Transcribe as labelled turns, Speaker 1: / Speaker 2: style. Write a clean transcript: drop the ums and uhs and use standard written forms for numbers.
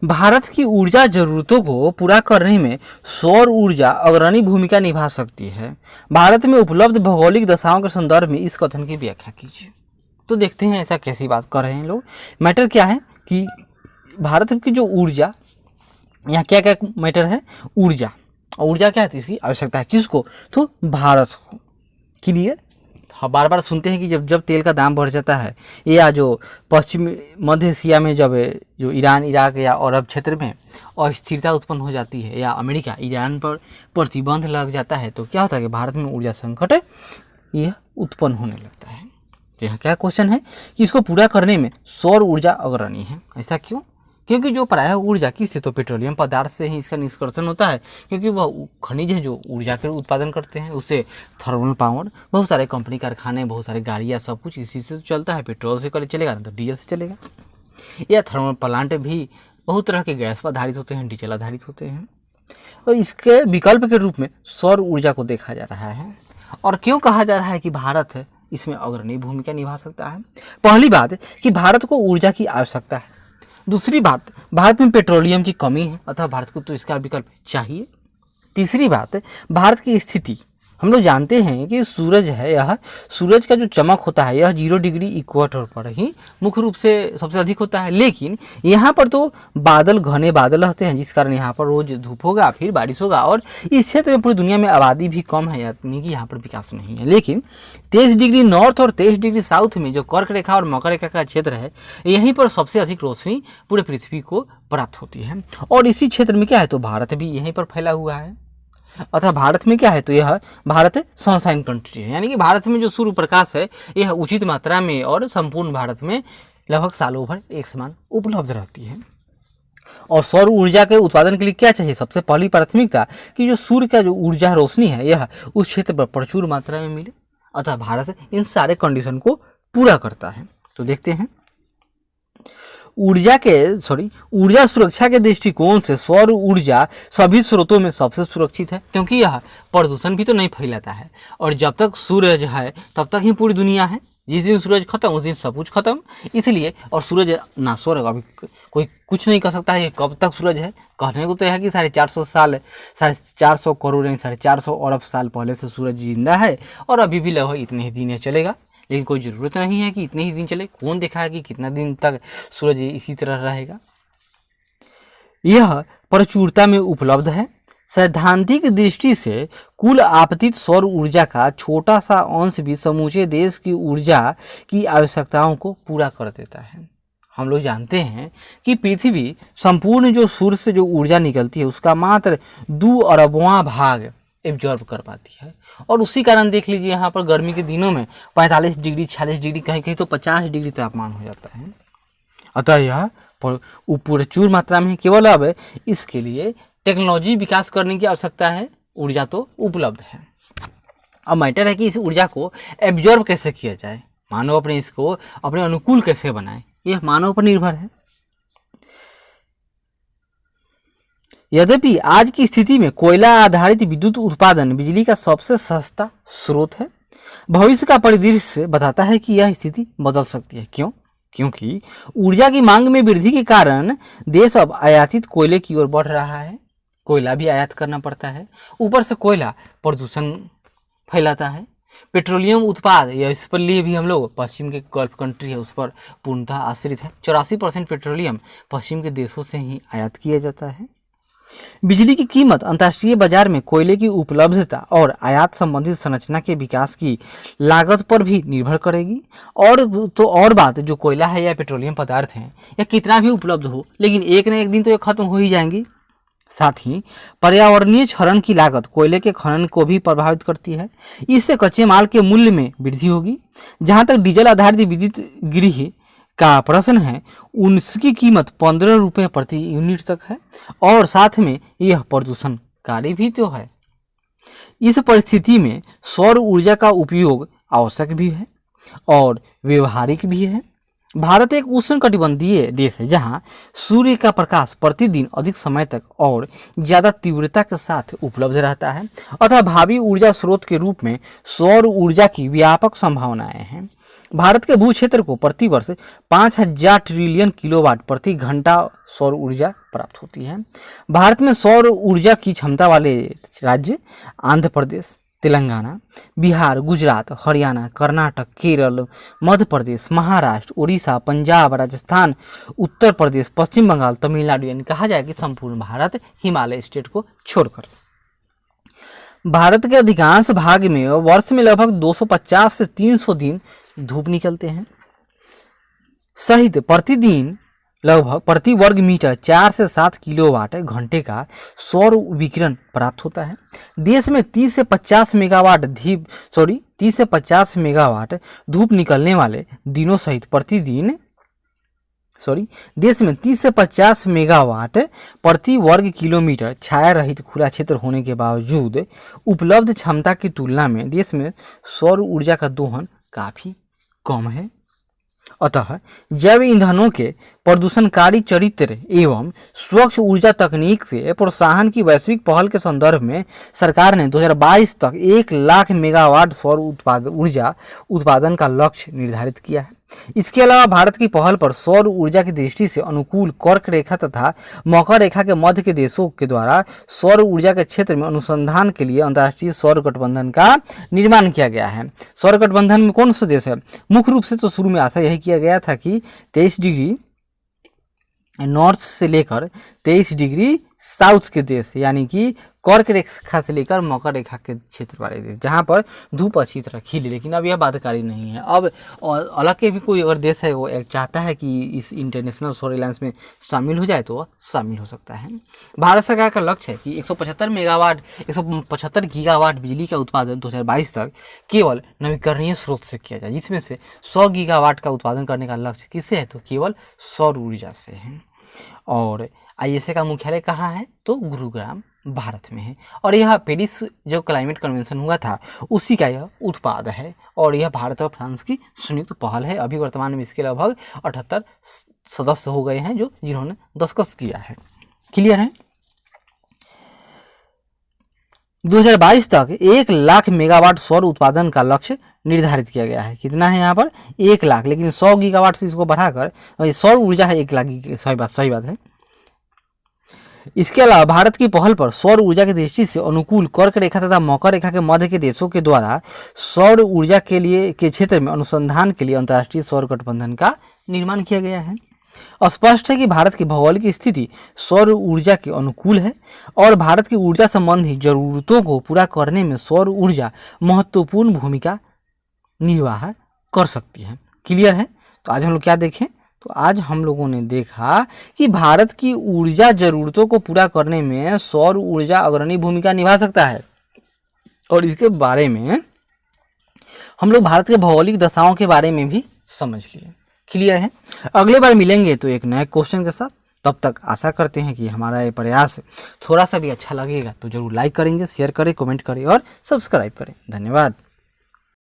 Speaker 1: भारत की ऊर्जा जरूरतों को पूरा करने में सौर ऊर्जा अग्रणी भूमिका निभा सकती है। भारत में उपलब्ध भौगोलिक दशाओं के संदर्भ में इस कथन की व्याख्या कीजिए। तो देखते हैं ऐसा कैसी बात कर रहे हैं लोग। मैटर क्या है कि भारत की जो ऊर्जा, यहाँ क्या क्या मैटर है, ऊर्जा। ऊर्जा क्या है, इसकी आवश्यकता है किसको, तो भारत को। क्लियर। हाँ, बार बार सुनते हैं कि जब तेल का दाम बढ़ जाता है, या जो पश्चिम मध्य एशिया में जब जो ईरान, इराक या अरब क्षेत्र में अस्थिरता उत्पन्न हो जाती है, या अमेरिका ईरान पर प्रतिबंध लग जाता है, तो क्या होता है कि भारत में ऊर्जा संकट यह उत्पन्न होने लगता है। तो यहाँ क्या क्वेश्चन है कि इसको पूरा करने में सौर ऊर्जा अग्रणी है। ऐसा क्यों? क्योंकि जो प्रायः ऊर्जा किससे, तो पेट्रोलियम पदार्थ से ही इसका निष्कर्षण होता है, क्योंकि वह खनिज है जो ऊर्जा के उत्पादन करते हैं। उससे थर्मल पावर, बहुत सारे कंपनी कारखाने, बहुत सारे गाड़ियाँ, सब कुछ इसी से चलता है। पेट्रोल से चलेगा तो डीजल से चलेगा, या थर्मल प्लांट भी बहुत तरह के गैस पर आधारित होते हैं, डीजल आधारित होते हैं। तो इसके विकल्प के रूप में सौर ऊर्जा को देखा जा रहा है। और क्यों कहा जा रहा है कि भारत है इसमें अग्रणी भूमिका निभा सकता है? पहली बात कि भारत को ऊर्जा की आवश्यकता है। दूसरी बात, भारत में पेट्रोलियम की कमी है, अतः भारत को तो इसका विकल्प चाहिए। तीसरी बात, भारत की स्थिति, हम लोग जानते हैं कि सूरज है, यह सूरज का जो चमक होता है यह 0 डिग्री इक्वेटर पर ही मुख्य रूप से सबसे अधिक होता है। लेकिन यहाँ पर तो बादल, घने बादल रहते हैं, जिस कारण यहाँ पर रोज धूप होगा, फिर बारिश होगा। और इस क्षेत्र में पूरी दुनिया में आबादी भी कम है, यानी कि यहाँ पर विकास नहीं है। लेकिन 23 डिग्री नॉर्थ और 23 डिग्री साउथ में जो कर्क रेखा और मकर रेखा का क्षेत्र है, यहीं पर सबसे अधिक रोशनी पूरे पृथ्वी को प्राप्त होती है। और इसी क्षेत्र में क्या है, तो भारत भी यहीं पर फैला हुआ है। अतः भारत में क्या है, तो यह भारत सनशाइन कंट्री है, यानी कि भारत में जो सूर्य प्रकाश है यह उचित मात्रा में और संपूर्ण भारत में लगभग सालों भर एक समान उपलब्ध रहती है। और सौर ऊर्जा के उत्पादन के लिए क्या चाहिए, सबसे पहली प्राथमिकता कि जो सूर्य का जो ऊर्जा रोशनी है यह उस क्षेत्र पर प्रचुर मात्रा में मिले। अतः भारत इन सारे कंडीशन को पूरा करता है। तो देखते हैं, ऊर्जा सुरक्षा के दृष्टिकोण से सौर ऊर्जा सभी स्रोतों में सबसे सुरक्षित है, क्योंकि यह प्रदूषण भी तो नहीं फैलाता है। और जब तक सूरज है तब तक ही पूरी दुनिया है, जिस दिन सूरज खत्म उस दिन सब कुछ खत्म। इसलिए, और सूरज नाश्वर है, अभी कोई कुछ नहीं कर सकता है कब तक सूरज है। कहने को तो है कि 450 साल, 450 करोड़ यानी 450 अरब साल पहले से सूरज जिंदा है, और अभी भी लगभग इतने ही दिन चलेगा। लेकिन कोई ज़रूरत नहीं है कि इतने ही दिन चले। कौन देखा है कि कितना दिन तक सूरज इसी तरह रहेगा। यह प्रचुरता में उपलब्ध है। सैद्धांतिक दृष्टि से कुल आपतित सौर ऊर्जा का छोटा सा अंश भी समूचे देश की ऊर्जा की आवश्यकताओं को पूरा कर देता है। हम लोग जानते हैं कि पृथ्वी संपूर्ण जो सूर्य से जो ऊर्जा निकलती है उसका मात्र 2 अरबवां भाग एब्जॉर्ब कर पाती है। और उसी कारण देख लीजिए यहाँ पर गर्मी के दिनों में 45 डिग्री, 46 डिग्री, कहीं कहीं तो 50 डिग्री तापमान हो जाता है। अतः यह प्रचुर मात्रा में केवल अब इसके लिए टेक्नोलॉजी विकास करने की आवश्यकता है। ऊर्जा तो उपलब्ध है। अब मैटर है कि इस ऊर्जा को एब्जॉर्ब कैसे किया जाए, मानव अपने इसको अपने अनुकूल कैसे बनाए, यह मानव पर निर्भर है। यद्यपि आज की स्थिति में कोयला आधारित विद्युत उत्पादन बिजली का सबसे सस्ता स्रोत है, भविष्य का परिदृश्य बताता है कि यह स्थिति बदल सकती है। क्यों? क्योंकि ऊर्जा की मांग में वृद्धि के कारण देश अब आयातित कोयले की ओर बढ़ रहा है। कोयला भी आयात करना पड़ता है, ऊपर से कोयला प्रदूषण फैलाता है। पेट्रोलियम उत्पाद, या इस पर लिए भी हम लोग पश्चिम के गल्फ कंट्री है उस पर पूर्णतः आश्रित है। 84% पेट्रोलियम पश्चिम के देशों से ही आयात किया जाता है। बिजली की कीमत अंतर्राष्ट्रीय बाजार में कोयले की उपलब्धता और आयात संबंधित संरचना के विकास की लागत पर भी निर्भर करेगी। और बात, जो कोयला है या पेट्रोलियम पदार्थ हैं या कितना भी उपलब्ध हो, लेकिन एक न एक दिन तो ये खत्म हो ही जाएंगी। साथ ही पर्यावरणीय क्षरण की लागत कोयले के खनन को भी प्रभावित करती है। इससे कच्चे माल के मूल्य में वृद्धि होगी। जहां तक डीजल आधारित विद्युत गृह का प्रश्न है, उसकी कीमत 15 रुपये प्रति यूनिट तक है, और साथ में यह प्रदूषणकारी भी तो है। इस परिस्थिति में सौर ऊर्जा का उपयोग आवश्यक भी है और व्यवहारिक भी है। भारत एक उष्णकटिबंधीय देश है, जहां सूर्य का प्रकाश प्रतिदिन अधिक समय तक और ज़्यादा तीव्रता के साथ उपलब्ध रहता है। अतः भावी ऊर्जा स्रोत के रूप में सौर ऊर्जा की व्यापक संभावनाएं हैं। भारत के भू क्षेत्र को प्रति वर्ष 5000 ट्रिलियन किलोवाट प्रति घंटा सौर ऊर्जा प्राप्त होती है। भारत में सौर ऊर्जा की क्षमता वाले राज्य आंध्र प्रदेश, तेलंगाना, बिहार, गुजरात, हरियाणा, कर्नाटक, केरल, मध्य प्रदेश, महाराष्ट्र, उड़ीसा, पंजाब, राजस्थान, उत्तर प्रदेश, पश्चिम बंगाल, तमिलनाडु, यानी कहा जाए कि संपूर्ण भारत हिमालय स्टेट को छोड़कर। भारत के अधिकांश भाग में वर्ष में लगभग 250 से 300 दिन धूप निकलते हैं। सहित प्रतिदिन लगभग प्रति वर्ग मीटर 4 से 7 किलोवाट घंटे का सौर विकिरण प्राप्त होता है। देश में 30 से 50 मेगावाट धूप निकलने वाले दिनों सहित प्रतिदिन देश में 30 से 50 मेगावाट प्रति वर्ग किलोमीटर छाया रहित खुला क्षेत्र होने के बावजूद उपलब्ध क्षमता की तुलना में देश में सौर ऊर्जा का दोहन काफ़ी कम है। अतः जैव ईंधनों के प्रदूषणकारी चरित्र एवं स्वच्छ ऊर्जा तकनीक से प्रोत्साहन की वैश्विक पहल के संदर्भ में सरकार ने 2022 तक 1 लाख मेगावाट सौर ऊर्जा उत्पादन का लक्ष्य निर्धारित किया है। इसके अलावा भारत की पहल पर सौर ऊर्जा की दृष्टि से अनुकूल कर्क रेखा तथा मकर रेखा के मध्य के देशों के द्वारा सौर ऊर्जा के क्षेत्र में अनुसंधान के लिए अंतर्राष्ट्रीय सौर गठबंधन का निर्माण किया गया है। सौर गठबंधन में कौन सा देश है? मुख्य रूप से तो शुरू में आशा यही किया गया था कि 23 डिग्री नॉर्थ से लेकर 23 डिग्री साउथ के देश, यानी कि कर्क रेखा से लेकर मकर रेखा के क्षेत्र वाले देश, जहाँ पर धूप अच्छी तरह खिले। लेकिन अब यह बाध्यकारी नहीं है। अब अलग के भी कोई अगर देश है वो चाहता है कि इस इंटरनेशनल सौर अलायंस में शामिल हो जाए तो वह शामिल हो सकता है। भारत सरकार का लक्ष्य है कि 175 गीगावाट बिजली का उत्पादन 2022 तक केवल नवीकरणीय स्रोत से किया जाए, जिसमें से 100 गीगावाट का उत्पादन करने का लक्ष्य किससे है? तो केवल सौर ऊर्जा से है। और आईएसए का मुख्यालय कहाँ है? तो गुरुग्राम भारत में है। और यह पेरिस जो क्लाइमेट कन्वेंशन हुआ था उसी का यह उत्पाद है। और यह भारत और फ्रांस की संयुक्त पहल है। अभी वर्तमान में इसके लगभग 78 सदस्य हो गए हैं जिन्होंने दस्तखत किया है। क्लियर है? 2022 तक 1 लाख मेगावाट सौर उत्पादन का लक्ष्य निर्धारित किया गया है। कितना है यहाँ पर? 1 लाख। लेकिन 100 गीगावाट से इसको बढ़ाकर सौर ऊर्जा है 1 लाख की। सही बात है। इसके अलावा भारत की पहल पर सौर ऊर्जा की दृष्टि से अनुकूल कर्क रेखा तथा मकर रेखा के मध्य के देशों के द्वारा सौर ऊर्जा के क्षेत्र में अनुसंधान के लिए अंतर्राष्ट्रीय सौर गठबंधन का निर्माण किया गया है। स्पष्ट है कि भारत की भौगोलिक स्थिति सौर ऊर्जा के अनुकूल है और भारत की ऊर्जा संबंधी जरूरतों को पूरा करने में सौर ऊर्जा महत्वपूर्ण भूमिका निर्वाह कर सकती है। क्लियर है? तो आज हम लोग क्या देखें? तो आज हम लोगों ने देखा कि भारत की ऊर्जा जरूरतों को पूरा करने में सौर ऊर्जा अग्रणी भूमिका निभा सकता है। और इसके बारे में हम लोग भारत के भौगोलिक दशाओं के बारे में भी समझ लिए। क्लियर है? अगले बार मिलेंगे तो एक नए क्वेश्चन के साथ। तब तक आशा करते हैं कि हमारा ये प्रयास थोड़ा सा भी अच्छा लगेगा तो जरूर लाइक करेंगे, शेयर करें, कमेंट करें और सब्सक्राइब करें। धन्यवाद।